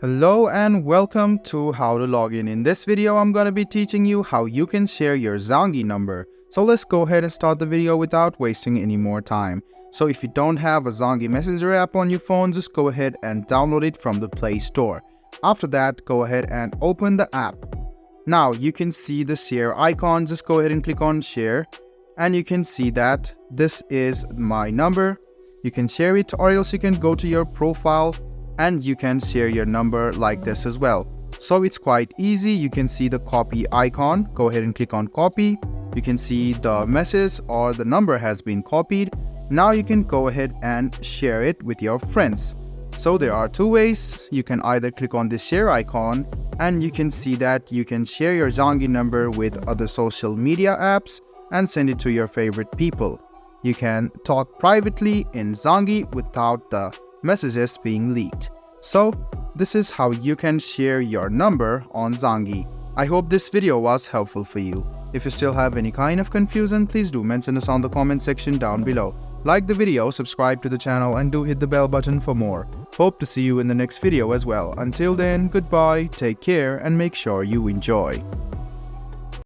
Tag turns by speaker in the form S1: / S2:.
S1: Hello and welcome to How to Log In. In this video, I'm going to be teaching you how you can share your Zangi number. So let's go ahead and start the video without wasting any more time. So if you don't have a Zangi Messenger app on your phone, just go ahead and download it from the Play Store. After that, go ahead and open the app. Now you can see the share icon. Just go ahead and click on share and you can see that this is my number. You can share it, or else you can go to your profile and you can share your number like this as well. So it's quite easy. You can see the copy icon. Go ahead and click on copy. You can see the message or the number has been copied. Now you can go ahead and share it with your friends. So there are two ways. You can either click on the share icon and you can see that you can share your Zangi number with other social media apps and send it to your favorite people. You can talk privately in Zangi without the messages being leaked. So this is how you can share your number on Zangi. I hope this video was helpful for you. If you still have any kind of confusion, please do mention us on the comment section down below. Like the video, subscribe to the channel and do hit the bell button for more. Hope to see you in the next video as well. Until then, goodbye, take care and make sure you enjoy.